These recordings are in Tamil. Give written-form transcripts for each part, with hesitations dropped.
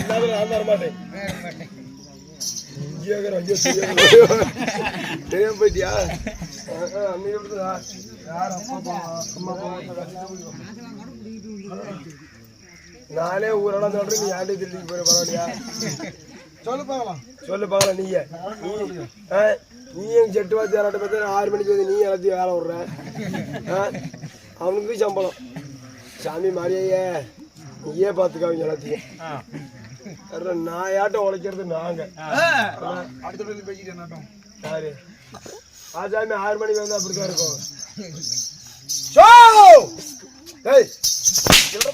நான் தர மாட்டேன். தெரியாம போயிட்டியா? நானே ஊரெல்லாம் சொல்றேன், நீ ஆண்டி திருப்பி போய் பரவாயில்லையா? சொல்லு பாக்கலாம், சொல்லு பாக்கலாம். நீ எங்க செட்டு வாத்தி யாராட்ட பார்த்தா 6 மணிக்கு வந்து நீ எல்லாத்தையும் வேலை விடுற. அவனுக்கு சம்பளம். சாமி மாரியே நீயே பார்த்துக்காவீங்க எல்லாத்தையும். நான் யாட்டம் உழைக்கிறது நாங்க. அடுத்த பேசிட்டேன் யாரு? சாமி 6 மணிக்கு வந்து அப்படித்தான் இருக்கும்.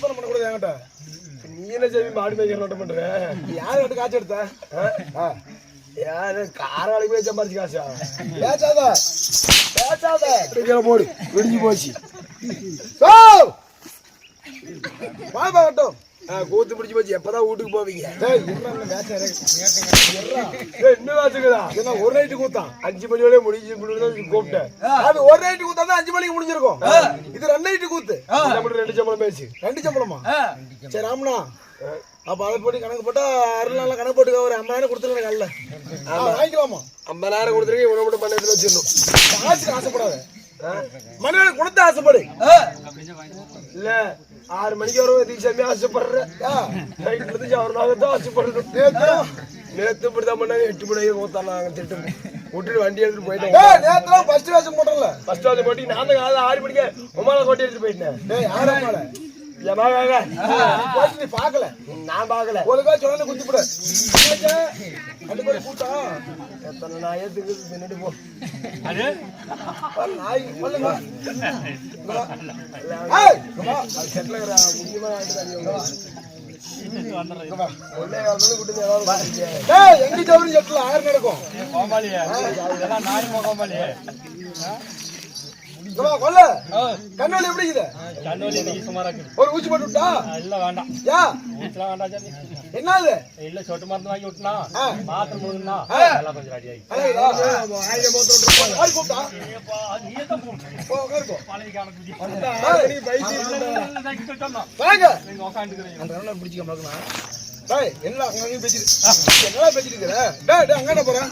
பண்ண கூட என்கிட்ட நீ என்ன சாமி மாடு மேய்க்கிற பண்ற? யாரு வந்து காய்ச்சி எடுத்த? யாரு காராளிக்கு போய் சம்பாரிச்சு காசா? பேசாத பேசாத போடு, விடிஞ்சு போச்சு. கூத்து முடிச்சு போச்சு. எப்பதான் வீட்டுக்கு போவீங்க? இன்னும் வாச்சுக்குதா? ஒரு நைட்டு கூத்தான் 5 மணியோட முடிஞ்சு கூப்பிட்டேன். அது ஒரு நைட்டு கூத்தா தான் 5 மணிக்கு முடிஞ்சிருக்கும். இது 2 நைட்டு கூத்து. 2 சம்பளம் பேசி. 2 சம்பளமா? சரி ராமனா, அப்ப அதை போட்டு கணக்கு போட்டா 6 நாள் கணக்கு போட்டுக்க. ஒரு 50,000 கொடுத்துருங்க. காலைல வாங்கிக்கலாமா? 50,000 கொடுத்துருக்கேன். இவனை மட்டும் பண்ண வச்சிடணும். காசுக்கு ஆசைப்படாத, மனிதனை கொடுத்து ஆசைப்படு. இல்ல 6 மணிக்கு வரும் சாமி ஆசைப்படுறேன். ஆசைப்படுறோம். நேத்து இப்படிதான் பண்ணாங்க. 8 மணிக்கு கூத்தாங்க. திட்டு விட்டுட்டு வண்டி எடுத்துட்டு போயிட்டேன். ஃபர்ஸ்ட் வாசம் போட்டல. ஃபர்ஸ்ட் வாசம் போட்டு நான் 6 மணிக்கு உமால கோட்டை எடுத்துட்டு போயிட்டேன். பாக்கல, நான் பாக்கல. ஒழுங்கா சொன்ன குத்திப்பட கூட்டம் எத்தனை நாயே திக்கு பின்னாடி போ. நாய் முக்கியமா எங்க சவுரி செட்ல 6 நடக்கும். கண்ணோலி எப்படி ஒரு ஊசி போட்டு விட்டா? இல்ல வேண்டாம். என்னது? இல்ல சொட்டு மருந்து வாங்கி விட்டுனா மாத்திரம் போடுனா எல்லாம் கொஞ்சம் ரெடி ஆகி எல்லாம் பேசிட்டு அங்க போறேன்.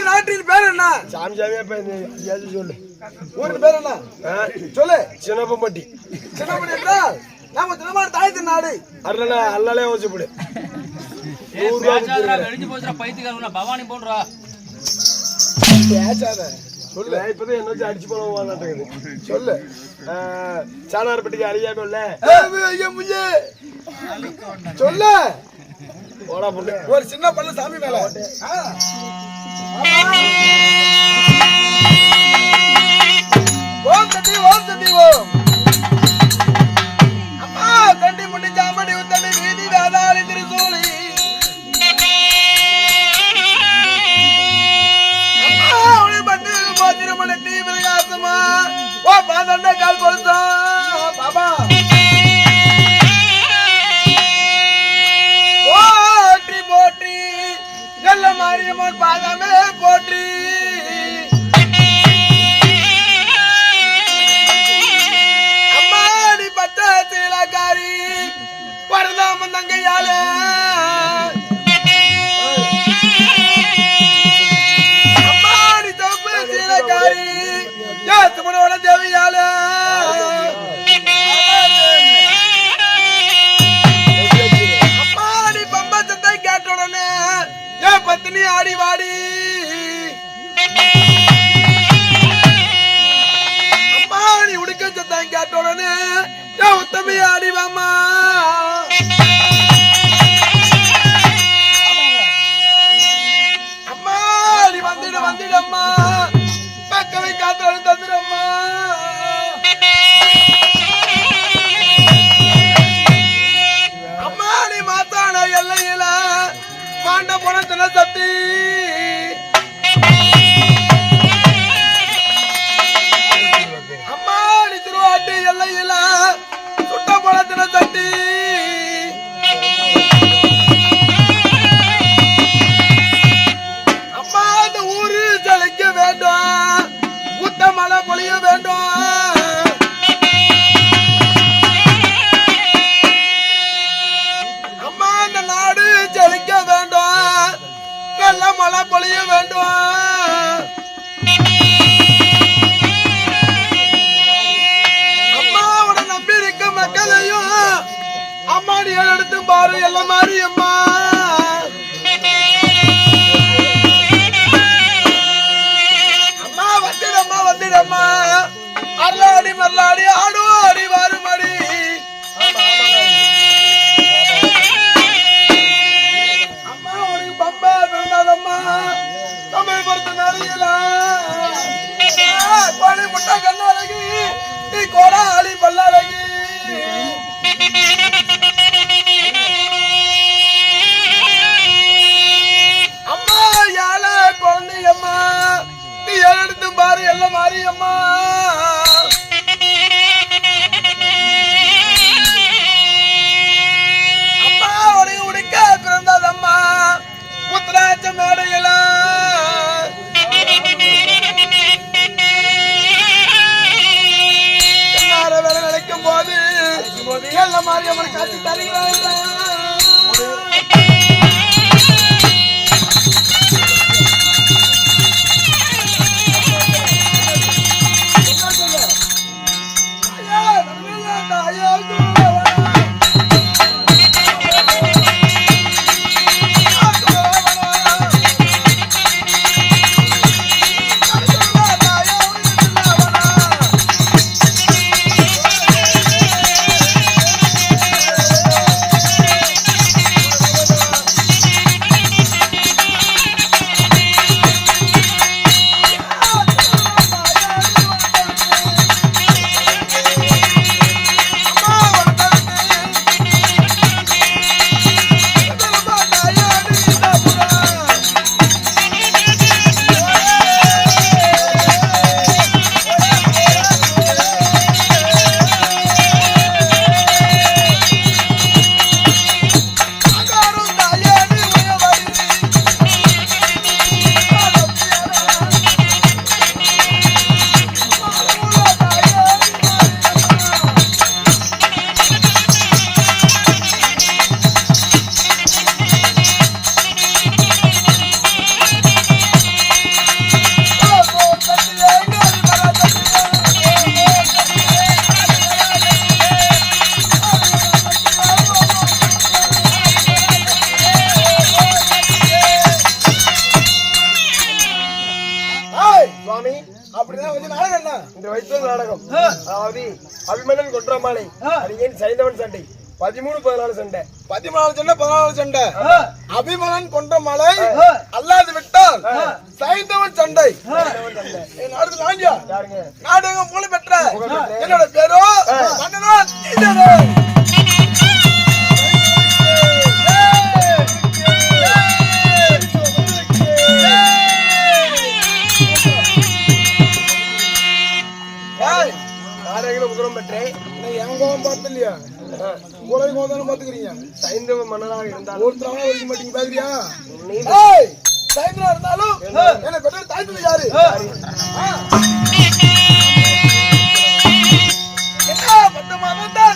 நாட்டின் பேர் என்ன? சாமி சாமியா சொல்லு. ஊருக்கு பேர் என்ன சொல்லு? சின்னப்பம்பட்டி. சின்னப்பட்டி என்றால் நாம தினமான தாய் நாடு. அல்லாலே யோசிப்படு. பவானி போன்றா சொல்லு. இப்பதான் என்ன வச்சு அடிச்சு போனது சொல்லு. சாணார்பட்டிக்கு அழியாம இல்ல சொல்லு. ஒரு சின்ன பள்ள சாமி மேல ஓம் தட்டி ஓம் தட்டி ஓம். அம்மா தண்டி முடி ஜாமடி உத்தடி வீதி வேதாளி திரிசூலி. அம்மா உளி பட்டு போச்சிரமணி தீ விரகாசமா ஓ பாதண்ட கால் கொலுசா பாபா போற்றி போற்றி நல்ல மாரியம்மன் பாதமே போற்றி. அம்மாடி பட்ட சீலக்காரி வரதாம தங்கையால அம்மாடி தப்பு சீலக்காரி யாத்துமனோட தேவியால அம்மாடி பம்பச்சத்தை கேட்ட உடனே ஏன் பத்தினி ஆடி வாடி. அம்மாடி உடுக்க சத்தம் கேட்ட உடனே ஏன் உத்தமி ஆடி வாமா. அம்மாடி வந்துடு வந்துடம்மா பக்கவை காத்து தந்துடம்மா. அம்மாடி மாத்தான எல்லையில போன தின சட்டி அம்மா நீ திருவாட்டி எல்லையில சுட்ட போன தின சட்டி அம்மா இந்த ஊரு செழிக்க வேண்டும் புத்த மழை பொழிய வேண்டும் அம்மா இந்த நாடு செழிக்க வேண்டும் நல்ல மழை பொழிய வேண்டும் அம்மா உன நம்பி இருக்க மக்களையும் அம்மா நீ எடுத்து பாரு எல்லாம் மாறி அம்மா வந்துடம்மா அல்லாடி மல்லாடி ஆடுவாடி வாருமாடி அம்மா உனக்கு பம்பா பிறந்தாதம்மா தமிழ் பொறுத்த நாளையில கோழி முட்டை கண்ணழகி நீ கோடாளி பல்லழகி அம்மா யாழ குழந்தையம்மா நீ எடுத்து பாரு எல்லாம் மாறி அம்மா அம்மா உனக்கு உடிக்க பிறந்ததம்மா புத்திராட்ச மேடையில வேலை நினைக்கும் போது எல்லாம் மாறி அம்மனை காட்சி தருகிறாங்க அபிமன்னன் கொற்றமாலை சைந்தவன் சண்டை 13-14 சண்டை 14 சண்டை 14 சண்டை அபிமன்னன் கொன்றமாலை அல்லாது விட்டால் சைந்தவன் சண்டை நாடகம் புகழ் பெற்ற என்னோட பேரோ சைந்தவ மன்னராக இருந்தாலும் ஒருத்தராக இருக்க மாட்டீங்க பாக்குறியா சைந்தவா இருந்தாலும் என்ன பெற்ற தாய்த்தது யாரு என்ன பட்ட மதம் தான்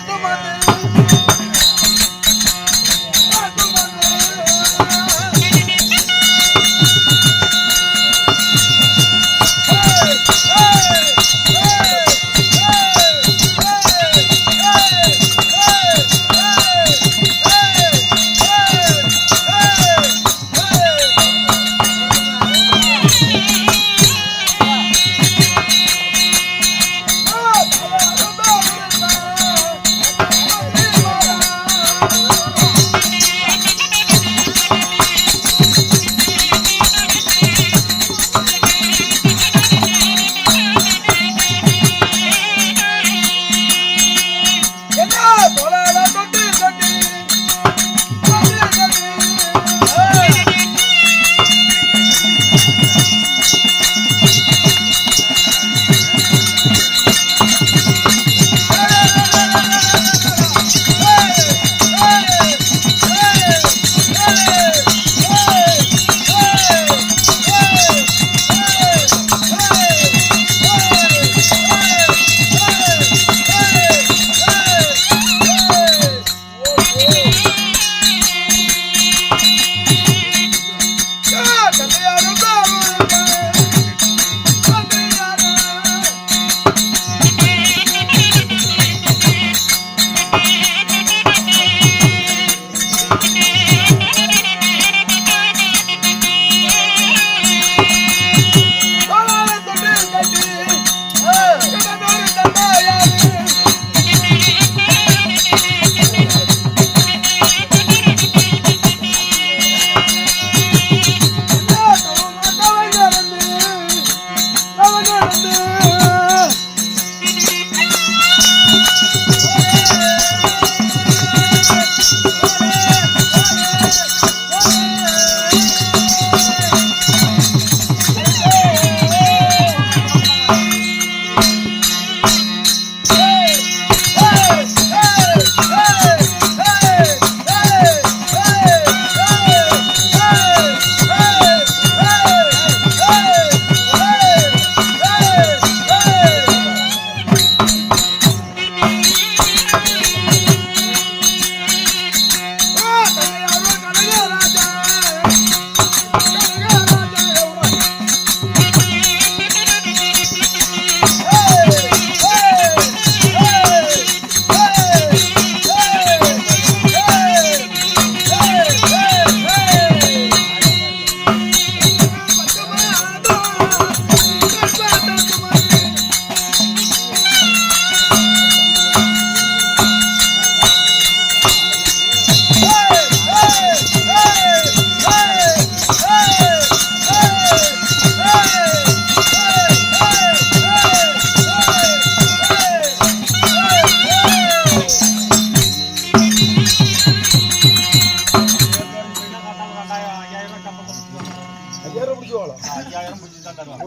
தான் தருவாங்க.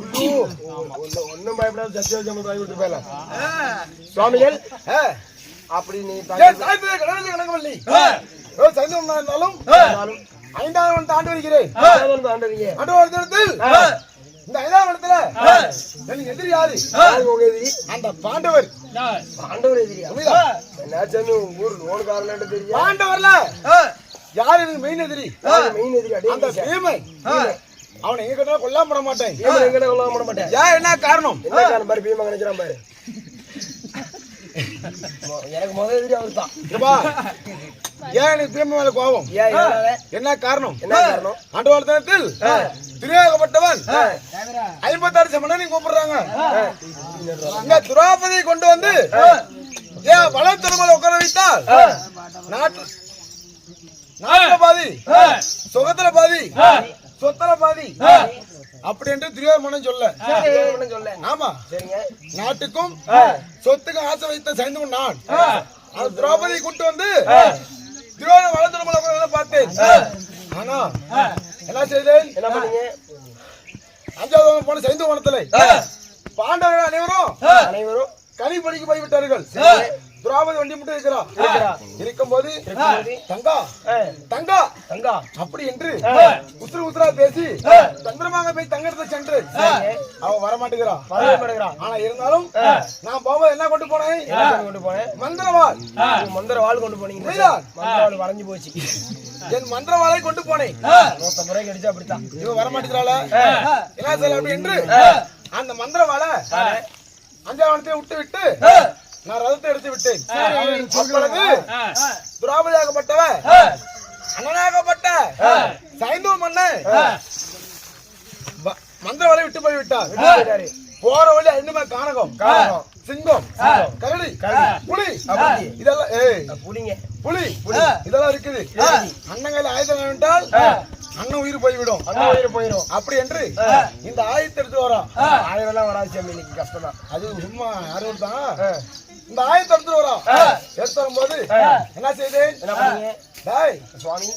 ஒன்னும் பயப்படாத சத்தியவச்சம் வாங்கி விட்டு போயிடலாம். சுவாமிகள் அப்படி நீ கணக்கவில்லை சைந்தவன் இருந்தாலும் 5ஆம் தாண்டு வருகிறேன். இந்த 5ஆம் இடத்துல எனக்கு எதிரி யாரு? அந்த பாண்டவர். பாண்டவர்ல யாரு எனக்கு மெயின் எதிரி? அந்த பீமன். அவனை எங்க கிட்ட கொல்லாம போட மாட்டேன். ஏன் என்ன காரணம்? பீமன் நினைக்கிறான் பாரு. எனக்கு முதல் எதிரி அவர் தான். ஏன் எனக்கு பீமன் மேல கோபம்? என்ன காரணம்? ஆண்டவர்தனத்தில் துரியோகப்பட்டவன் 56 மணி கூப்பிடுறாங்க. இங்க துராபதியை கொண்டு வந்து ஏன் வளர்த்தொருமலை உட்கார வைத்தால் நாட்டுல பாதி சுகத்துல பாதி சொத்துல பாதி அப்படி என்று துரியோகமனன் சொல்ல. ஆமா, நாட்டுக்கும் சொத்துக்கும் ஆசை வைத்த சைந்தவன் நான். அந்த திரௌபதியை கூட்டு வந்து துரியோகன் வளர்த்தொருமலை பார்த்தேன். ஆனா என்ன செய்தேன்? என்ன பண்ணீங்க? 5ஆவது போன சைந்த வனத்துல பாண்டவர்கள் அனைவரும் கனி படிக்க போய்விட்டார்கள். திரௌபதி வண்டி மட்டும் இருக்கும்போது தங்கா தங்கா தங்கா அப்படி என்று உசுரா பேசி தந்திரமாக போய் தங்கத்தை சென்று அவ வரமாட்டேங்கிறான். ஆனா இருந்தாலும் நான் போகும்போது என்ன கொண்டு போனேன்? மந்திரவாள். மந்திரவாள் கொண்டு போனீங்க. வளைஞ்சு போச்சு. என் மந்திரவாளை கொண்டு போனேன். 100 முறை கடிச்சா அப்படித்தான். இவன் வரமாட்டேங்கிறாள என்ன செய்யல அப்படி என்று அந்த மந்திரவாளை 5ஆம் விட்டு விட்டு நான் ரதத்தை எடுத்து விட்டேன். அப்பொழுது துராபதியாகப்பட்டவ அண்ணனாகப்பட்ட சைந்தவ மன்னன் மந்திரவாளை விட்டு போய் விட்டார். போற வழி 5 கானகம் சிங்கம் கரடி புலி இதெல்லாம் புலி இதெல்லாம் இருக்குது. அண்ணங்கையில ஆயுதம் என்றால் அண்ணன் உயிர் போய்விடும். அப்படி என்று இந்த ஆயுதத்தை எடுத்து வரோம். ஆயுதம் எல்லாம் வராது. இன்னைக்கு கஷ்டம் தான். அது சும்மா யாரும் தான் இந்த ஆயுதத்தை எடுத்து வரோம். எடுத்து வரும்போது என்ன செய்தேன்? என்ன பண்ணீங்க? டாய் சுவாமி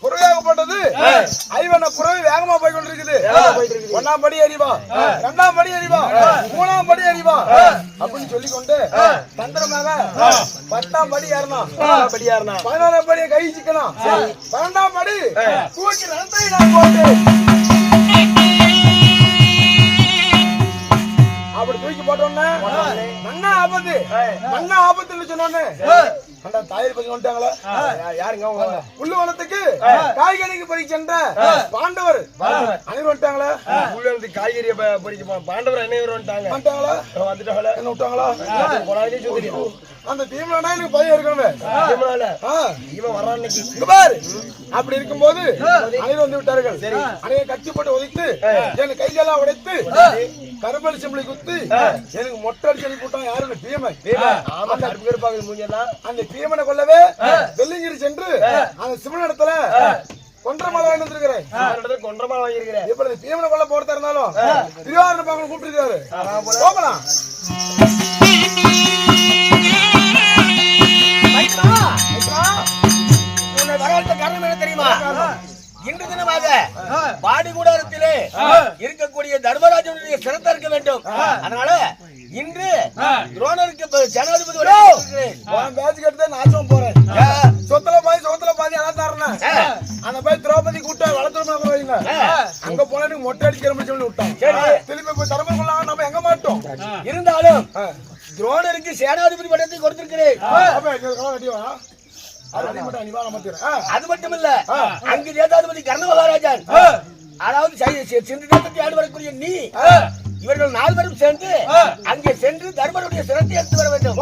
புறவையாகப்பட்டது ஐவன புறவை வேகமா போய் கொண்டிருக்குது. 1ஆம் படி அறிவா, 2ஆம் படி அறிவா, 3ஆம் படி அறிவா அப்படின்னு சொல்லிக்கொண்டு தந்திரமாக 10ஆம் படி ஏறணும். 11ஆம் படியை கை சிக்கணும். 12ஆம் படி தூக்கி ரத்தை நான் போட்டு அப்படி தூக்கி போட்டோன்னு மண்ணா ஆபத்துன்னு சொன்னோன்னு அந்த தாயர் பத்தி வந்துட்டாங்களா? யாருங்க புல்லுவனத்துக்கு காய்கறிக்கு பறிக்க சென்ற பாண்டவர் அனைவரும் வந்துட்டாங்களா? புல்லுவனத்துக்கு காய்கறியை பறிக்க பாண்டவர் அனைவரும் வந்துட்டாங்களா? வந்துட்டாங்களா? என்ன விட்டாங்களா? அந்த தீமனா எனக்கு பயம் இருக்கணும். இவன் வர்றான் இங்க பாரு. அப்படி இருக்கும்போது அனைவரும் வந்து விட்டார்கள். அனைவரும் கட்சி போட்டு ஒதுக்கிட்டு எனக்கு கையெல்லாம் உடைத்து கரும்பலி செம்பளி குத்து எனக்கு மொட்டை அடிச்சு அனுப்பி விட்டான். யாரு? பீமன். அந்த பீமனை கொள்ளவே வெள்ளிங்கிரி சென்று அந்த சிவனிடத்துல கொன்றமாலை வாங்கி வந்திருக்கிறேன். இப்ப பீமனை கொள்ள போறதா இருந்தாலும் திருவாரூர் பாக்க கூப்பிட்டு போகலாம். உன்னை வரவேற்ற காரணம் என்ன தெரியுமா? இன்று தினமாக பாடிகூடத்திலே இருக்கக்கூடிய தர்மராஜனுடைய சிரத்தை இருக்க வேண்டும். அதனால இன்று துரோணருக்கு ஜனாதிபதி நாச்சம் போறேன். சொத்துல பாதி அதான் தரணும். அந்த போய் திரௌபதி கூட்ட வளர்த்து வைங்க. அங்க போன மொட்டை அடிக்கிற சொல்லி விட்டான். திரும்பி போய் தர்மம் கொள்ளாம நம்ம எங்க மாட்டோம். இருந்தாலும் துரோணருக்கு சேனாதிபதி பட்டத்தை கொடுத்திருக்கிறேன். அது மட்டும் இல்ல, அங்கு சேனாதிபதி கர்ண மகாராஜன், அதாவது சிந்து தேசத்தை ஆண்டு வரக்கூடிய நீ, இவர்கள் 4 பேரும் சேர்ந்து அங்கே சென்று தர்மருடைய சிரத்தை எடுத்து வர வேண்டும்.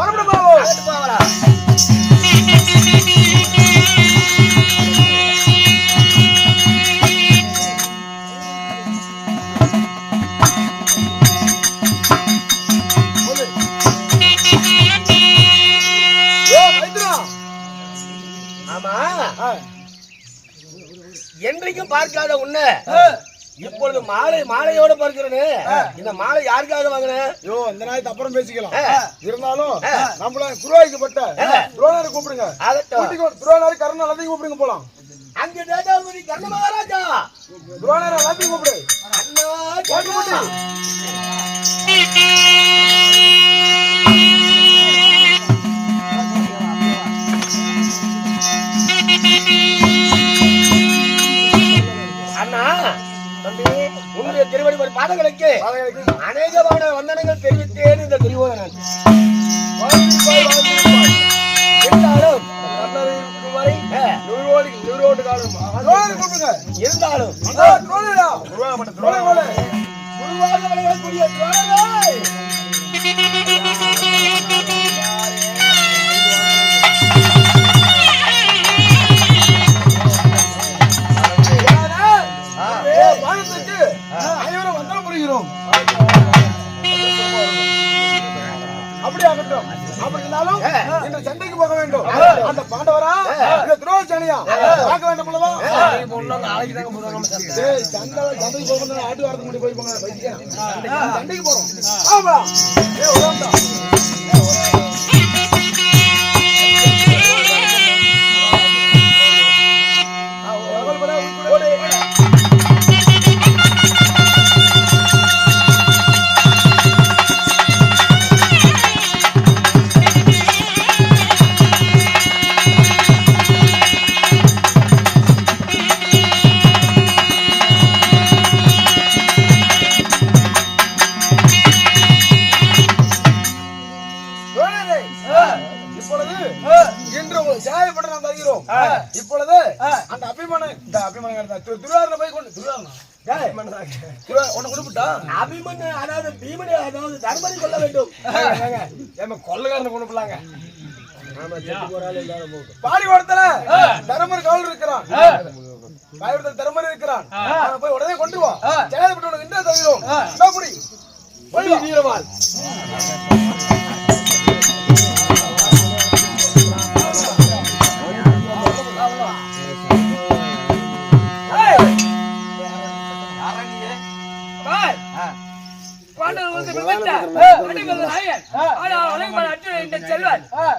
ஆமா, என்றைக்கும் பார்க்காத உன்னை இப்பொழுது மாலையோட பார்க்கிறேன்னு. இந்த மாலை யாருக்காக வாங்கினேன்? இந்த நாயத்தை அப்புறம் பேசிக்கலாம். இருந்தாலும் நம்மள குருவாய்க்கப்பட்ட துரோணரை கூப்பிடுங்க. துரோணர் கர்ணன் எல்லாத்தையும் கூப்பிடுங்க போலாம். அங்க சேனாதிபதி கர்ண மகாராஜா துரோணர் எல்லாத்தையும் கூப்பிடு. அண்ணா தம்பி, உன்னுடைய திருவடி பாதங்களுக்கு அநேகமான வந்தனங்கள் தெரிவித்தேன். இந்த துரியோதனன் இருந்தாலும் இருந்தாலும் அனைவரும் வந்தனம் புரிகிறோம். அப்படி ஆகட்டும். அப்படி இருந்தாலும் இன்று சண்டைக்கு போக வேண்டும். அந்த பாண்டவரா இந்த துரோகசாலியா பார்க்க வேண்டும் அல்லவா? சண்டைக்கு போக ஆட்டு வாரத்து முடி போய் போங்க. சண்டைக்கு போறோம். ஆமா, இப்பொழுது அந்த அபிமன்யு துரியோதனை போய் கொண்டு அபிமன்யு அதாவது பீமனை அதாவது தர்மரை கொல்ல வேண்டும். கொள்ளக்காரனை கொண்டு போலாங்க. பாடிவாடத்துல தர்மர் காவல் இருக்கிறான். பாடிவாடத்துல தர்மர் இருக்கிறான். போய் உடனே கொண்டு வா. ஜனாதிபதி என்ன தவிரும் வீரவாள்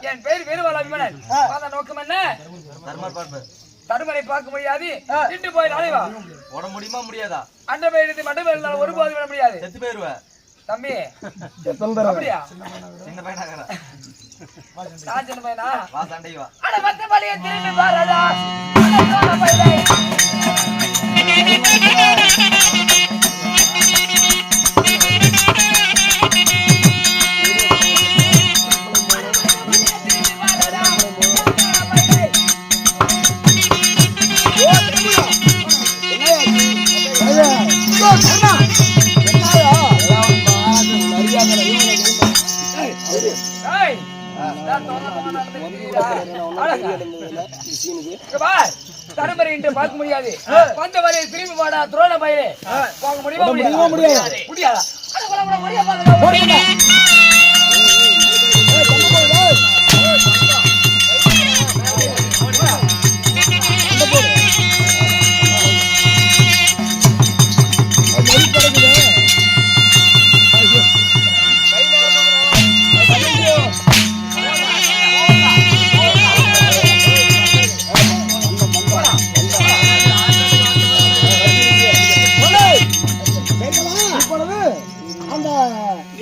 என் பேர் வீரவாள் அபிமனன். நோக்கம் என்ன? தருமரை பார்க்க முடியாது. இன்று போய் நாளைவா ஓட முடியுமா முடியாதா? அண்ட போயிடுது மண்ட போயிருந்தாலும் ஒருபோது விட முடியாது. செத்து போயிருவேன் தம்பி. அப்படியா? சின்ன பையனா நான் சின்ன பையனா? வா சண்டைக்கு வா. அட மத்த பலியை திரும்பி பாருடா. தருமரை இன்று பார்க்க முடியாது. வந்த வரையை திரும்பி வாடா துரோண பயிரே. போக முடியுமா? முடியாது. முடியாதா?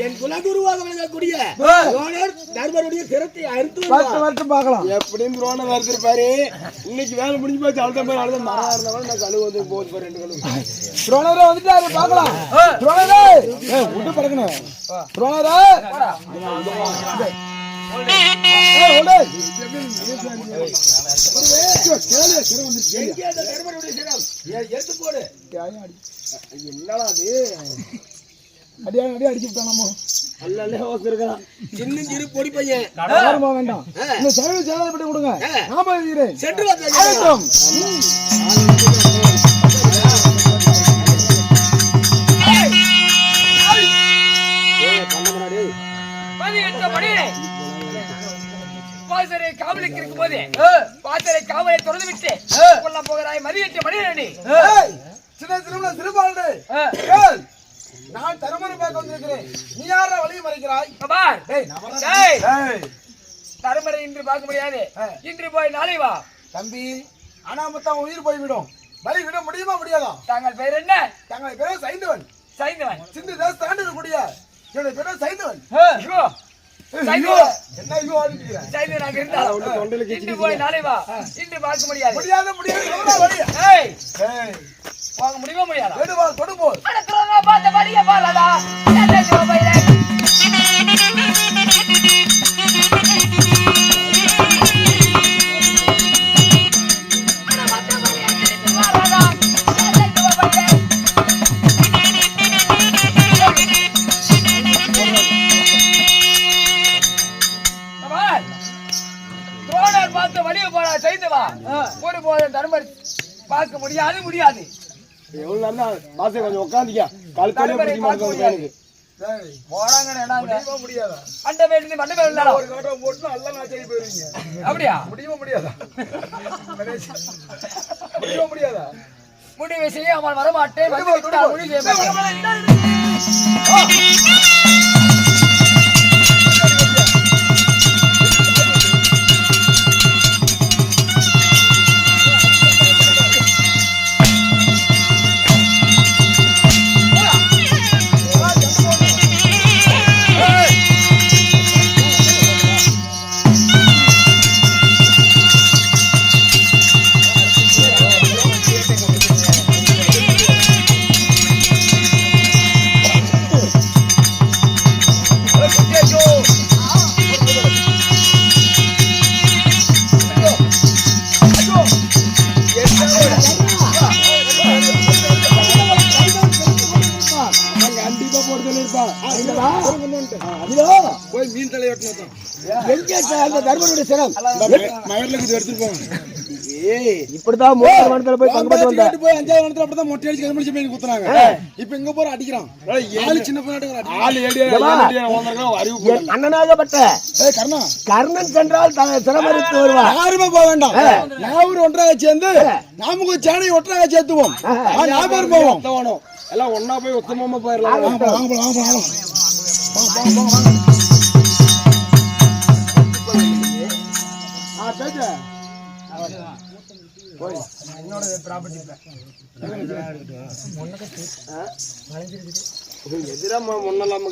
என் குலகுருவாக இருக்கக்கூடிய துரோணர் தர்மருடைய சிரத்தை அறுத்து வரட்டும் பார்க்கலாம். எப்படியும் துரோணம் வருத்திருப்பாரு. இன்னைக்கு வேலை முடிஞ்சு போச்சு. அழுத போய் அழுத மரம் இருந்தவங்க நான் கழுவு வந்து போகுது பாரு 2 கழுவு. துரோணரே வந்துட்டாரு பார்க்கலாம். துரோணரே விட்டு பறக்கணும். துரோணரே என்னடா அது அடியான அடி அடிச்சு விட்டானோ அல்ல ஹோஸ்திருக்கான் சின்ன சிறு பொடி பையன் யாருமா வேண்டாம் இந்த சேவை சேவை கொடுங்க நாம எழுதுறேன் சென்று வரட்டும் பாசறை காவலுக்கு இருக்கும் போது பாசறை காவலை தொடர்ந்து விட்டு கொல்ல போகிறாய் மதியத்து மணியடி சின்ன திருமண திருப்பாளே நான் தருமனை பார்க்க வந்திருக்கிறேன். நீ யாரா வழியை மறைக்கிறாய்? பார் டேய் தருமரை இன்று பார்க்க முடியாது. இன்று போய் நாளை வா தம்பி. அனாமத்தான் உயிர் போய்விடும். வழி விட முடியுமா முடியாதா? தாங்கள் பேர் என்ன? தங்கள் பேர் சைந்தவன். சைந்தவன் சிந்து தேச தாண்டி கூடிய என்னுடைய பேர் சைந்தவன். ஐயோ சைந்தவன் என்ன ஐயோ ஆடிக்கிறீங்க? சைந்தவன் அங்க இருந்தா இன்று போய் நாளை வா. இன்று பார்க்க முடியாது. முடியாது வழி. ஏய் வாங்க முடியுமா முடியாதா? வேடுவா கொடுப்போம். அடக்குறங்க பாத்த வழிய பாலடா என்ன ஜோபைலே தர்மர் பார்க்க முடியாது. எவ்வளவு நல்லா பாச கொஞ்சம் உட்காந்துக்க கால்காலே பிடிச்சி மாட்டேங்குது. முடியாதா? அண்ட வேண்டி மண்ட வேண்டா ஒரு காட்டை போட்டு நல்லா நான் சரி போயிருவீங்க. அப்படியா? முடியாதா? முடியாதா? முடிவு செய்ய அவன் வரமாட்டேன். முடிவு போய் மீன் தலை வெட்டணும். அந்த தர்மருடைய சிரம் மகர்களுக்கு எடுத்துட்டு போங்க. இப்படிதான் மூணாவது வனத்துல போய் பங்கு போய் 5வது வனத்துல அப்படிதான் மொட்டை அடிச்சு கருமடிச்சு மீன் குத்துறாங்க. இப்ப இங்க போற அடிக்கிறான். ஆளு சின்ன பையன் ஆளு அறிவு அண்ணனாகப்பட்ட கர்ணன் சென்றால் சிரமரித்து வருவார். யாருமே போக வேண்டாம். நாம ஒன்றாக சேர்ந்து நாம சேனை ஒன்றாக சேர்த்துவோம். ஞாபகம் போவோம். எல்லாம் ஒன்னா போய் உத்தமமா போயிடலாம். என்னோட ப்ராப்பர்ட்டி எதிரா முன்னெல்லாம்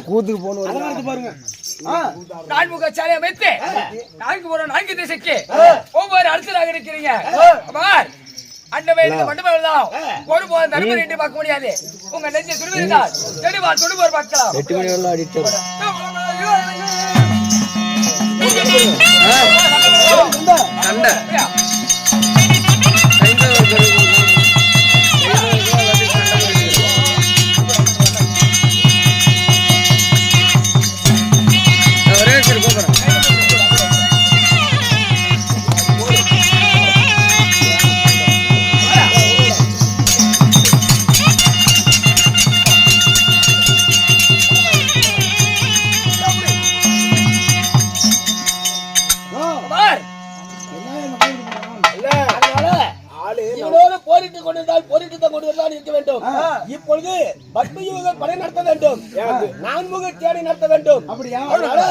கூத்துக்கு போகணும் பாருங்க. நான்முக சாலை அமைத்து 4 திசைக்கு ஒவ்வொரு அரசராக இருக்கிறீங்க. அண்டமையிலிருந்து மண்டபம் தான் ஒருபோதும் தர்மர் என்று பார்க்க முடியாது. உங்க நெஞ்சை துருவிருந்தால் தெளிவால் தொடுபோர் பார்க்கலாம். 8 மணி வரலாம் அடித்தோம். நான்முக தேடி நடத்த வேண்டும். அப்படியா? அதனால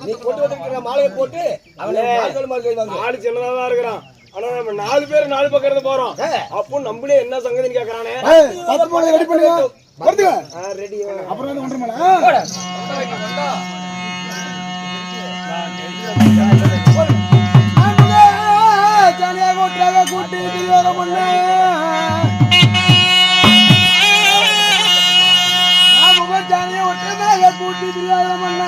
நீ கொண்டு வந்திருக்கிற மாலையை போட்டு அவனை மார்கழி செய்வாங்க. ஆடு சின்னதான் இருக்கிறான். ஆனா நம்ம 4 பேர் 4 பக்கம் இருந்து போறோம். அப்போ நம்மளே என்ன சங்கதின்னு கேக்குறானே. பத்து போட ரெடி பண்ணுங்க. போடுங்க. ரெடி. அப்புறம் என்ன பண்றோம்ல? ஜானியா கோட்றாக கூட்டி திரியோக பண்ண. நாம ஜானியா ஒற்றதாக கூட்டி திரியோக பண்ண.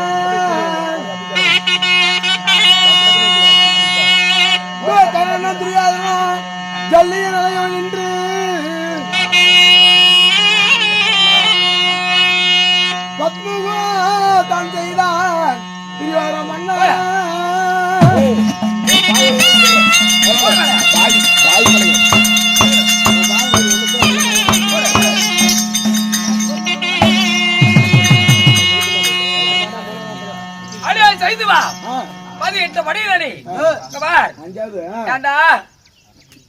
ஜல்லிய நிலையம் நின்று பத்முகோ தான் செய்தான் திரியோக மன்னா.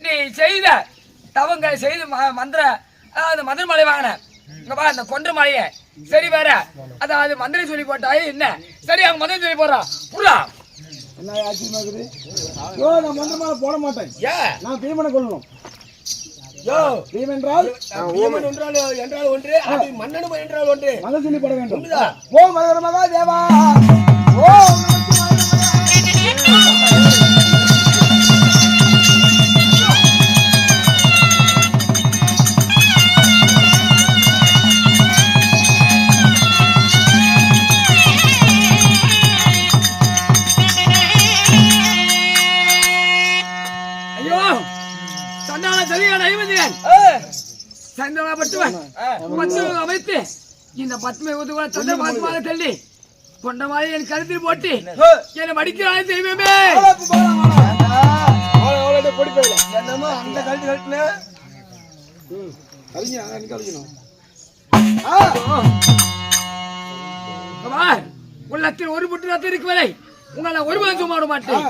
நீ செய்த தவங்களை செய்து மந்திர மலை வாங்கின அந்த கொன்ற மலைய சரி வேற அதாவது மந்திரம் சொல்லி போட்டாயே என்ன சரி அவங்க மந்திரம் சொல்லி போடுறான் புள்ளா என்ன ஆச்சரியமா இருக்குது. நான் மந்திரமால போட மாட்டேன். நான் பீமனை கொல்லணும். பீம் என்றால் என்றால் ஒன்று, அது மன்னனும் என்றால் ஒன்று. மத சொல்லி போட வேண்டும். ஓ மகா தேவா. ஓ அமைத்து இந்த பத்மை உதவாக தள்ளி கொண்ட மாதிரி என் கருத்தில் போட்டு என்னை மடிக்கிறானே தெய்வமே. என்னமோ அந்த கழுத்து கழுத்துன உள்ளத்தில் ஒரு புட்டு ரத்தம் இருக்கு வரை உங்களை ஒரு மதம் சும்மா விட மாட்டேன்.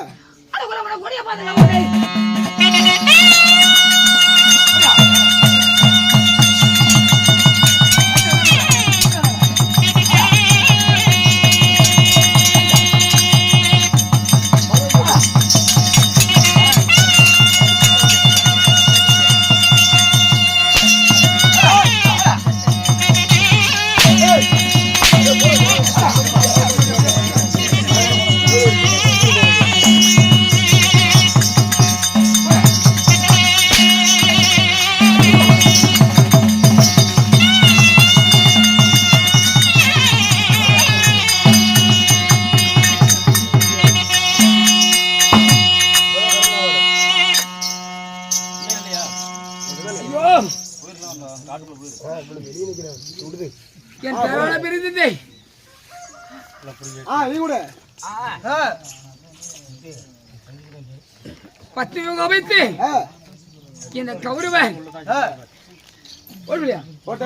என் பேரோட பிரிந்ததே பத்து அமைத்து என்ன கௌரவன் போட்ட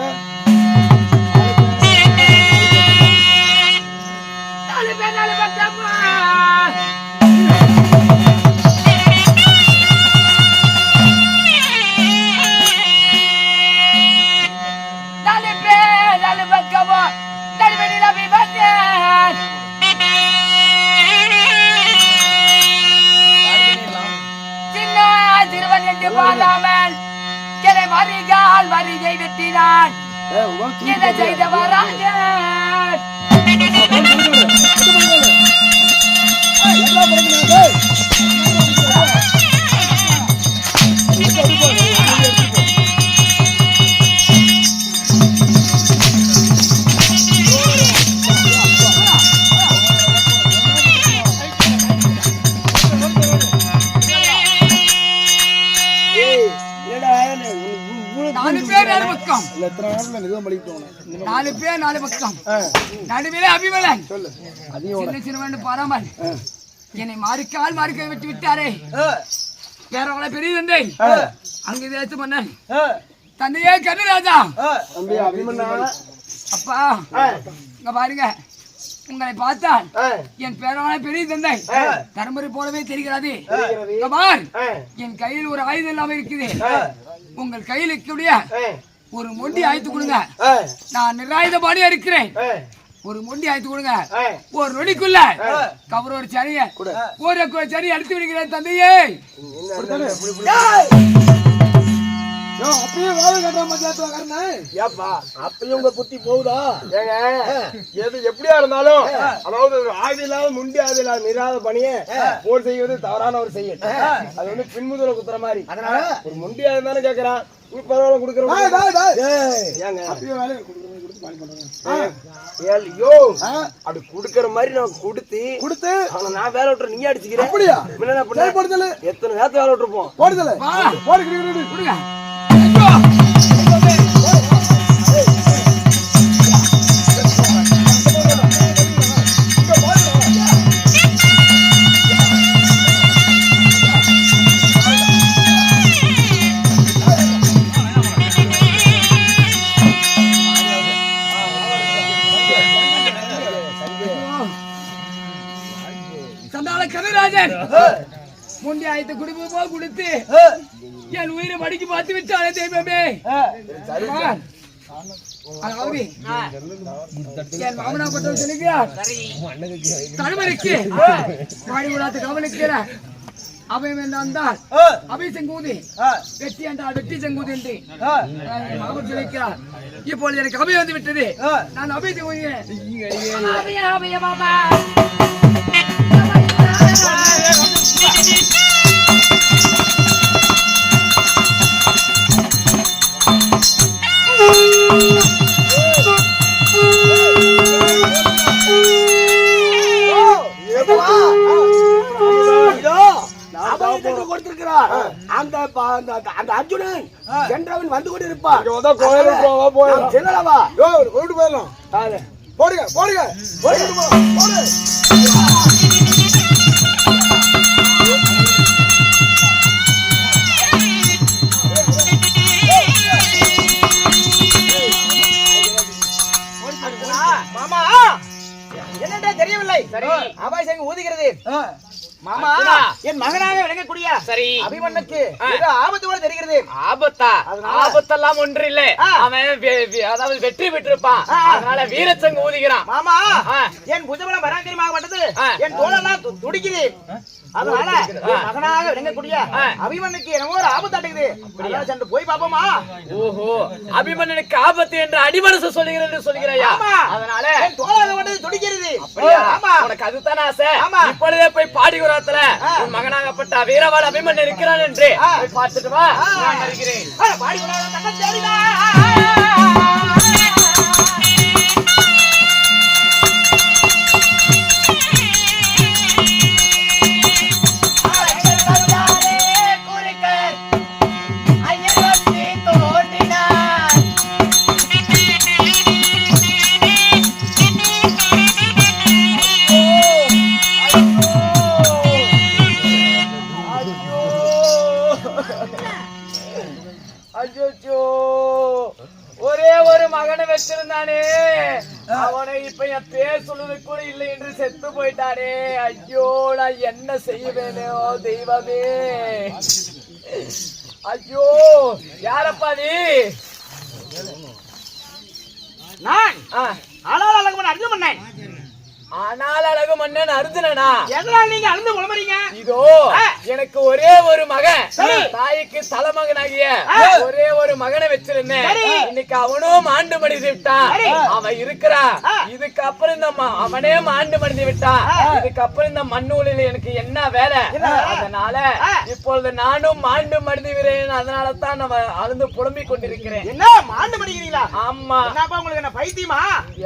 பாராமல் என்னை மறிகால் வரிகை வெட்டினான் இதை செய்தவராக என்னை மாறிக்கால் மாறிக்கை விட்டு விட்டாரே வேற பெரிய தந்தை அங்கு தேச மன்னன் தந்தையே கண்ணராஜா அப்பா இங்க பாருங்க உங்களை பார்த்தால் என் பேரான பெரிய தந்தை தர்மரை போலவே தெரிகிறது. என் கையில் ஒரு ஆயுதம் இல்லாம இருக்குது. உங்கள் கையில் இருக்கக்கூடிய ஒரு மொண்டி ஆய்த்து கொடுங்க. நான் நிராயுத பாணியா இருக்கிறேன். ஒரு மொண்டி ஆய்த்து கொடுங்க. ஒரு நொடிக்குள்ள கவரோட சனிய ஒரு சனி அடித்து விடுகிறேன் தந்தையே. அப்பயே வேலை கட்டுற மத்தியாத்துல ஏப்பா அப்பயும் உங்க புத்தி போகுதா? ஏங்க எது எப்படியா இருந்தாலும் அதாவது ஆதி இல்லாத முண்டி ஆதி இல்லாத நிராத பணிய போர் செய்வது தவறான ஒரு செயல். அது வந்து பின்முதுல குத்துற மாதிரி. அதனால ஒரு முண்டியா இருந்தாலும் கேக்குறான் பரவாயில்ல குடுக்கறோம். அப்படி குடுக்கற மாதிரி நான் கொடுத்து நான் வேலை விட்டுற நீ அடிச்சுக்கிறேன். அப்படியா எத்தனை நேரத்தை வேலை விட்டுருப்போம் போடுதல கொடுங்க. சண்டாள கவிராஜன் முண்டி ஆயத்தை குடும்பமா கொடுத்து என் உயிரை மடிக்கு பார்த்து விட்டானே தெய்வமே. அதாவது என் மாமனா பட்டம் சொல்லுகிறார் தடுமருக்கு வாடிவிடாத கவனிக்கிற அபயம் என்ன வந்தால் அபய செங்கூதி வெற்றி என்றால் வெற்றி செங்கூதி என்று மாமன் சொல்லிக்கிறார். இப்பொழுது எனக்கு அபயம் வந்து விட்டது. நான் அபய செங்கூதி அந்த அர்ஜுனன் சென்றவன் வந்து கொண்டு இருப்பான். போடுங்க போடுங்க மாமா என்னடா தெரியவில்லை. அபாயசங்க ஊதுகிறது. மாமா என் மகனாக விளங்கக்கூடிய சரி அபிமன்னுக்கு ஏதோ ஆபத்து போல தெரிகிறது. ஆபத்தா? ஆபத்தெல்லாம் ஒன்று இல்லை. அவன் அதாவது வெற்றி பெற்றிருப்பான். அதனால வீரச்சங்க ஊதுகிறான். மாமா என் புஜபலம் பராக்கிரமாகப்பட்டது. என் தோளெல்லாம் துடிக்குது. அதனால என் மகனாக விளங்கக்கூடிய அபிமன்னுக்கு என்னமோ ஒரு ஆபத்து அடைக்குது. அதனால சென்று போய் பாப்போமா? ஓஹோ, அபிமன்னுக்கு ஆபத்து என்று அடிமனசு சொல்லுகிறது சொல்கிறாயா? அதனால என் தோளாகப்பட்டது துடிக்கிறது. ஆமா, உனக்கு அதுதான் ஆசை. இப்பொழுதே போய் பாடி உன் மகனாகப்பட்ட வீரவாள் அபிமன்யு இருக்கிறான் என்று பார்த்துட்டு வா. நான் வருகிறேன். ஒரே ஒரு மகனை வச்சிருந்தானே, அவனை இப்ப என் பேர் சொல்லுவது கூட இல்லை என்று செத்து போயிட்டானே. ஐயோ, நான் என்ன செய்வேனோ தெய்வமே. ஐயோ, யாரப்பா நீ? நான் ஆனால் அழகு அர்ஜுனன். ஆனால் அழகு மன்னன் அர்ஜுனனா? எதனால நீங்க அழுந்து புலம்புறீங்க? இதோ எனக்கு ஒரே ஒரு மகன், தாய்க்கு தலைமகனாகிய ஒரே ஒரு மகனை வச்சிருந்தேன். இன்னைக்கு அவனும் மாண்டு மடிந்து விட்டான். அவன் இருக்கிறான். இதுக்கப்புறம் இந்த அவனே மாண்டு மடிந்து விட்டான். இதுக்கப்புறம் இந்த மண்ணூலில் எனக்கு என்ன வேலை? அதனால இப்பொழுது நானும் மாண்டு மடிந்துகிறேன். அதனால தான் நம்ம அழுந்து புலம்பிக் கொண்டிருக்கிறேன். என்ன மாண்டு மடிக்கிறீங்களா? ஆமா. உங்களுக்கு என்ன பைத்தியமா?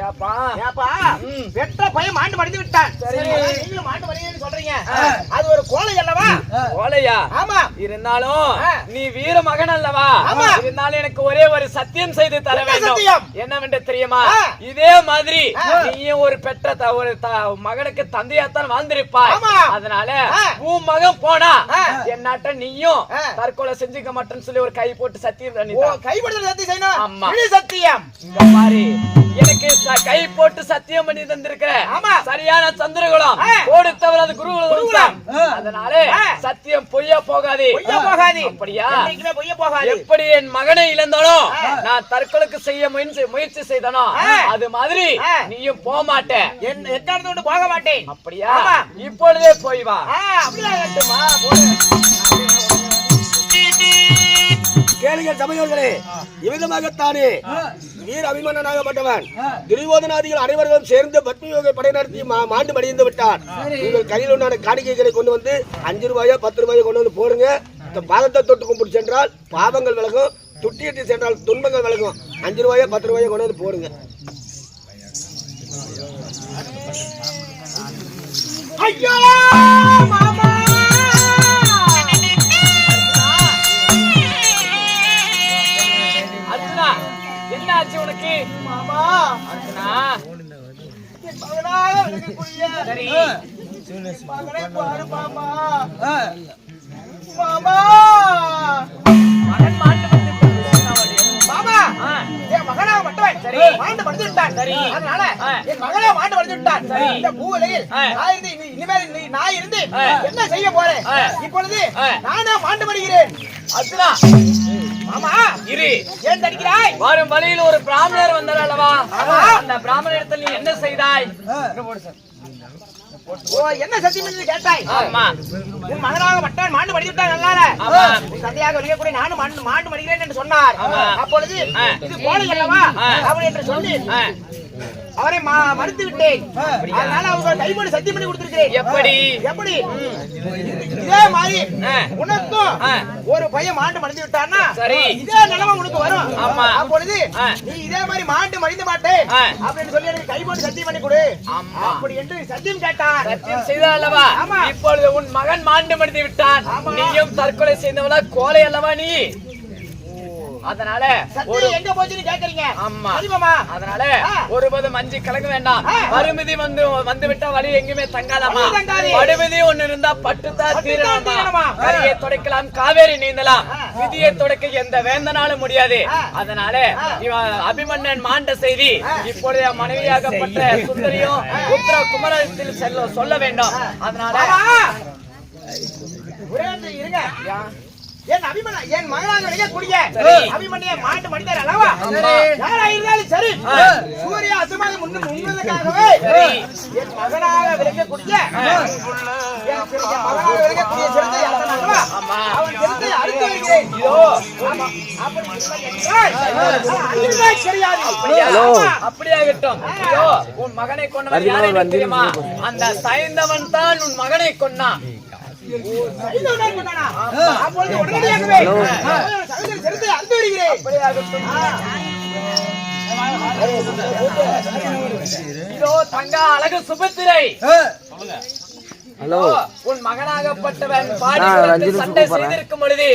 ஏப்பா ஏப்பா வெட்ட பையன் மாண்டு மடிந்து விட்டான். சரி, நீங்களும் மாண்டு மடிக்கிறேன்னு சொல்றீங்க. அது ஒரு கோலை அல்லவா? கோலையா? ஆமா. இருந்தாலும் நீ வீர மகன் அல்லவா? இருந்தாலும் எனக்கு ஒரே ஒரு சத்தியம் செய்து தர வேண்டும். என்னவென்று தெரியுமா? இதே மாதிரி நீயும் ஒரு பெற்ற ஒரு மகனுக்கு தந்தையாத்தான் வாழ்ந்திருப்பாய். அதனால உன் மகன் போனா என் நாட்ட நீயும் தற்கொலை செஞ்சுக்க மாட்டேன்னு சொல்லி ஒரு கை போட்டு சத்தியம் கை போட்டு சத்தியம் செய்யணும். ஆமா, சத்தியம். இந்த மாதிரி எனக்கு கை போட்டு சத்தியம் பண்ணி தந்திருக்கிற சரியான சந்திரகுலம் கொடுத்தவர் அது குருகுலம். அதனால சத்தியம் பொய்யா போகாது. பொய்யா போகாது. அப்படியா? என்னைக்குமே பொய்யா போகாது. எப்படி என் மகனை இழந்தானோ நான் தற்கொலைக்கு செய்ய முயற்சி செய்தானோ அது மாதிரி நீயும் போக மாட்ட. என் எக்காரணத்தை விட்டு போக மாட்டேன். அப்படியா? இப்பொழுதே போய் வா. அப்படியா கட்டுமா? கேளுங்கள் சமயங்களே, இவ்விதமாகத்தானே வீர அபிமன்னனாகப்பட்டவன் துரியோதனாதிகள் அனைவர்களும் சேர்ந்து பத்ம யோக படை நடத்தி மாண்டு மடிந்து விட்டார். உங்கள் கையில் உண்டான காணிக்கைகளை கொண்டு வந்து 5 ரூபாயோ 10 ரூபாயோ கொண்டு வந்து போடுங்க. இந்த பாதத்தை தொட்டு கும்பிட்டு சென்றால் பாவங்கள் விலகும், துட்டியிட்டு சென்றால் துன்பங்கள் விலகும். 5 ரூபாயோ 10 ரூபாயோ கொண்டு வந்து போடுங்க. ஐயோ மாமா, அர்ஜுனா என்ன ஆச்சு உனக்கு? மாமா அர்ஜுனா என் மகனாக விளங்கக்கூடிய சரி மகனை பாரு மாமா. மாமா மகன் மாண்டு மாமா, என் மகனாக மட்டும் சரி. மாண்டு மடிந்து விட்டான். சரி. அதனால என் மகனே மாண்டு மடிந்து விட்டான். சரி. இந்த பூவுலகில் இனிமேல் நான் இருந்து என்ன செய்ய போறேன்? இப்பொழுது நானே மாண்டு மடிகிறேன். அர்ஜுனா மாமா இரு. ஏன் தடிக்கிறாய்? வரும் வழியில் ஒரு பிராமணர் வந்தார் அல்லவா? அந்த பிராமணரிடத்தில் நீ என்ன செய்தாய்? ஓ, என்ன சத்தியம் என்று கேட்டாய்? ஆமா. உன் மகனாக மட்டும் மாண்டு மடிந்து விட்டான். நல்லால ஆமா. உன் தந்தையாக வெளியக்கூடிய நானும் மாண்டு மடிகிறேன் என்று சொன்னார். ஆமா. அப்பொழுது இது கோழை அல்லவா அப்படி என்று சொல்லி அவரை மறுத்து விட்டேன். அதனால அவங்க கைப்படி சத்தியம் பண்ணி கொடுத்திருக்கிறேன். எப்படி? எப்படி? இதே மாதிரி உனக்கும் ஒரு பையன் மாண்டு மடிந்து விட்டான்னா சரி. இதே நிலைமை உனக்கு வரும். ஆமா. அப்பொழுது நீ இதே மாதிரி மாண்டு மடிந்து மாட்டேன் அப்படின்னு சொல்லி எனக்கு கைப்படி சத்தியம் பண்ணி கொடு. ஆமா. அப்படி என்று சத்தியம் கேட்டார். சத்தியம் செய்தார் அல்லவா? ஆமா. இப்பொழுது உன் மகன் மாண்டு மடிந்து விட்டான். ஆமா. நீயும் தற்கொலை செய்தவளா? கோலை அல்லவா நீ? அதனால சத்தியம் எங்க போச்சுன்னு கேக்குறீங்க? ஆமா. சரிமாமா. அதனால ஒருபோதும் அஞ்சு கலங்க வேண்டாம். மறுமதி வந்து விட்டா வழி எங்குமே தங்காதாமா. வழி தங்காது. படுமதி ஒண்ணு இருந்தா பட்டுத்தான் தீரணுமா. தீரணுமா. கரையை துடைக்கலாம், காவேரி நீந்தலாம், விதியை துடைக்க எந்த வேந்தனாலும் முடியாது. அதனால அபிமன்னன் மாண்ட செய்தி இப்பொழுது மனைவியாகப்பட்ட சுந்தரியும் உத்தர குமரத்தில் சொல்ல வேண்டும். அதனால ஒரே நிமிஷம் இருங்க. என் மகனாக விளையக்கூடிய அபிமன்யை மாண்டு மனிதர் அல்லவா? யாரா இருந்தாலும் சரி, சூரிய அசமாக முன்னுவதற்காகவே என் மகனாக விளையக்கூடிய சிறந்த அரசன் அல்லவா? அவன் சிறந்த அறுத்து வருகிறேன். அப்படியாகட்டும். உன் மகனை கொண்டவன் யார் என்று தெரியுமா? அந்த சாய்ந்தவன் தான் உன் மகனை கொன்னான். அப்பொழுது உடனடியாகவே சிறந்து அறுத்து வருகிறேன். அப்படியாகட்டும். இதோ தங்க அழகு சுபத்திரை. ஹலோ, உன் மகனாகப்பட்டவன் பாடி சண்டை செய்திருக்கும் பொழுது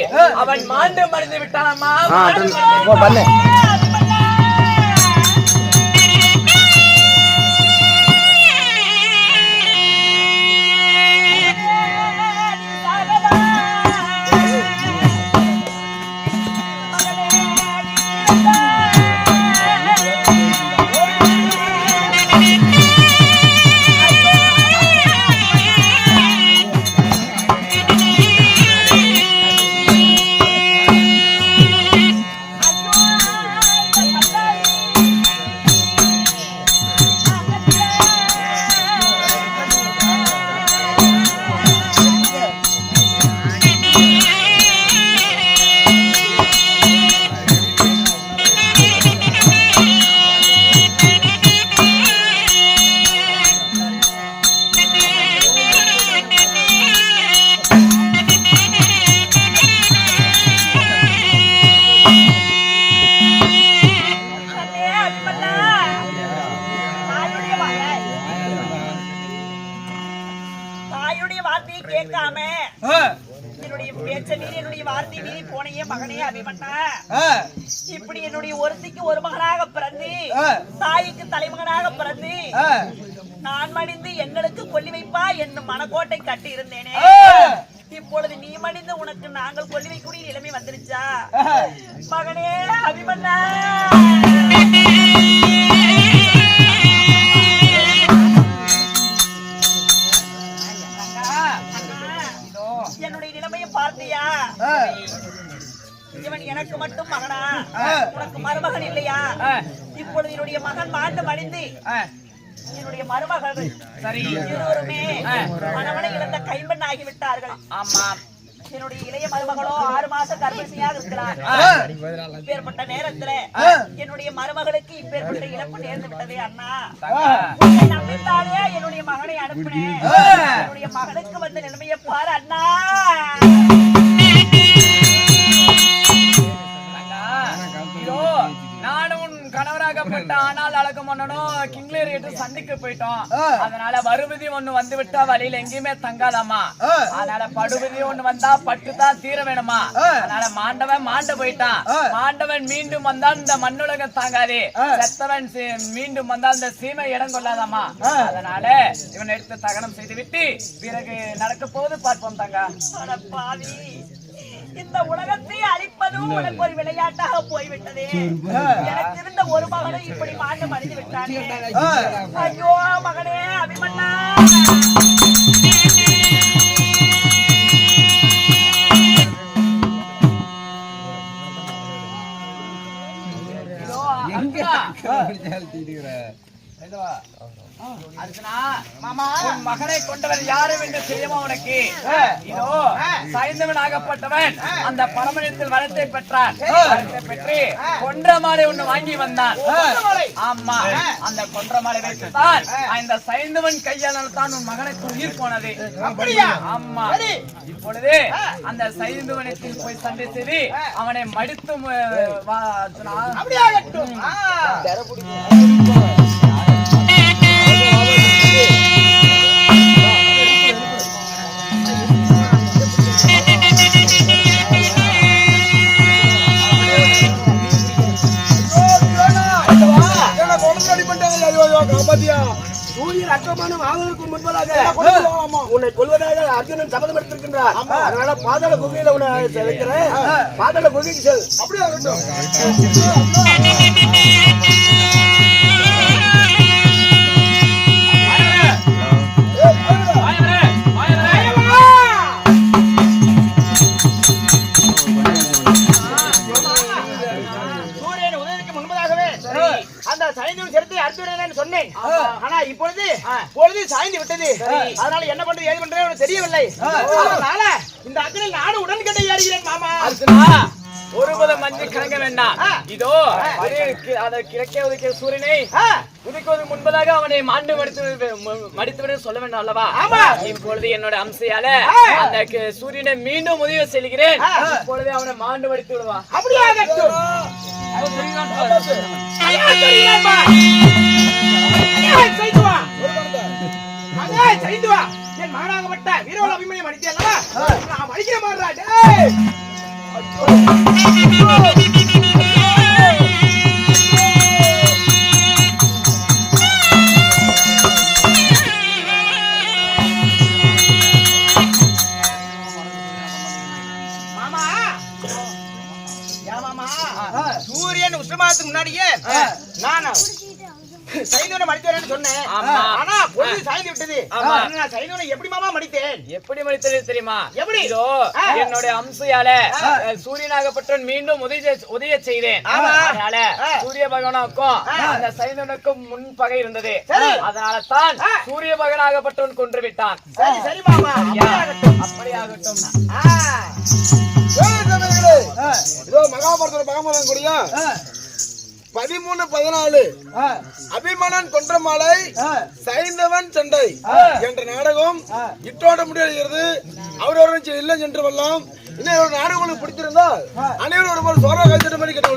அவன் மாண்டு மடிந்து விட்டானம்மா. பண்ணு. இப்படி என்னுடைய ஒருத்திக்கு ஒரு மகனாக பிறந்து தாய்க்கு தலைமகனாக பிறந்து நான் மடிந்து எங்களுக்கு கொல்லி வைப்பா என்னும் மனக்கோட்டை கட்டி இருந்தேனே. இப்பொழுது நீ மடிந்து உனக்கு நாங்கள் கொல்லி வைக்கூடிய நிலைமை வந்துருச்சா? மகனே அபிமன்னா, என்னுடைய இப்பொழுது என்னுடைய மகன் மாண்டு மடிந்து என்னுடைய மருமகள் சரி இருவருமே கணவனை இழந்த கைம்பெண் ஆகிவிட்டார்கள். ஆமா என்னுடைய இளைய மருமகளோ 6 மாசம் கர்ப்பிணியாக இருக்கிறார். இப்பேற்பட்ட நேரத்துல என்னுடைய மருமகளுக்கு இப்பேற்பட்ட இழப்பு நேர்ந்து விட்டதே அண்ணா. உன்னை நம்பித்தாலே என்னுடைய மகனை அனுப்பினேன். என்னுடைய மகனுக்கு வந்த நிலைமையை பாரு அண்ணா. இதோ நானும் கணவராகப்பட்ட ஆனால் அழகு மன்னனும் கிங்லேரிட்டு சண்டைக்கு போயிட்டோம். அதனால வருவதி ஒண்ணு வந்து விட்டா வழியில எங்கேயுமே தங்காதாமா. அதனால படுவதி ஒண்ணு வந்தா பட்டுதான் தீர வேணுமா. அதனால மாண்டவன் மாண்டு போயிட்டான். மாண்டவன் மீண்டும் வந்தால் இந்த மண்ணுலகம் தாங்காதே. செத்தவன் மீண்டும் வந்தால் இந்த சீமை இடம் கொள்ளாதாமா. அதனால இவன் எடுத்து தகனம் செய்து விட்டு பிறகு நடக்க போது பார்ப்போம் தங்கா. பாவி, இந்த உலகத்தை அழிப்பதும் உனக்கு ஒரு விளையாட்டாக போய்விட்டதே. எனக்கு இருந்த ஒரு மகனை இப்படி மாண்டு மடிந்து விட்டானே. ஐயோ மகனே அபிமன்னா. உன் மகனை கொண்டவன் யாரும் என்று தெரியுமா உனக்கு? இதோ சாய்ந்தவனாகப்பட்டவன் அந்த பரமனிடத்தில் வரத்தை பெற்றான். வரத்தை பெற்று கொன்றமாலை ஒண்ணு வாங்கி வந்தான். ஆமா, அந்த கொன்றமாலை வைத்துத்தான் இந்த சைந்தவன் கையால் தான் உன் மகனுக்கு உயிர் போனது. ஆமா, இப்பொழுது அந்த சைந்தவனத்தில் போய் சண்டை செய்து அவனை மடித்து சூரியன் அக்கமானம் ஆவதற்கு முன்பதாக உன்னை கொல்வதாக அர்ஜுனன் சபதம் எடுத்திருக்கின்றார். அதனால பாதாள குகையில உன்னை வைக்கிறேன். பாதாள குகைக்கு செல். அப்படியே ஆகட்டும். சொன்னேன். ஆனா இப்பொழுது பொழுது சாய்ந்து விட்டது. அதனால என்ன பண்றது ஏது பண்றது தெரியவில்லை. அதனால இந்த அக்கறையில் நானும் உடன்கட்டை ஏறுகிறேன் மாமா. ஒருபதம் மஞ்சள் கலங்க வேண்டாம். இதோ அதை கிழக்கே உதிக்கிற சூரியனை உதிக்குவதற்கு முன்பதாக அவனை மாண்டு மடித்துவிட சொல்ல வேண்டும் அல்லவா? இப்பொழுது என்னோட அம்சையால அந்த சூரியனை மீண்டும் உதவி செல்கிறேன். இப்பொழுது அவனை மாண்டு மடித்து விடுவா. என் மகனாகப்பட்ட வீரவள அபிமன்யை மடித்தே அல்லவா? நான் மடிக்கிற மாதிரி சூரியன் உஷ்ணமானதுக்கு முன்னாடியே நான் சைந்தவனை மடித்தேன்னு சொன்னேன். ஆனா பொழுது சாய்ந்து விட்டது. நான் சைந்தவனை எப்படி மாமா மடித்தேன்? எப்படி மடித்தது தெரியுமா? எப்படி? இதோ என்னுடைய அம்சையால சூரியனாகப்பட்டவன் மீண்டும் உதய செய்தேன். அதனால சூரிய பகவானுக்கும் அந்த சைந்தவனுக்கும் முன்பகை இருந்தது. அதனால தான் சூரிய பகவானாகப்பட்டவன் கொன்று விட்டான். சரி சரி மாமா, அப்படியாகட்டும். இதோ மகாபாரத பகவான் கூடிய 13-14 அபிமன்னன் கொன்ற மாலை சைந்தவன் சண்டை என்ற நாடகம் இட்டோட முடிகிறது. அவரவரும் இல்லை என்று வரலாம். இன்னும் நாடகம் உங்களுக்கு பிடிச்சிருந்தால் அனைவரும் ஒரு சோழ கைத்தட்ட மாதிரி கேட்டு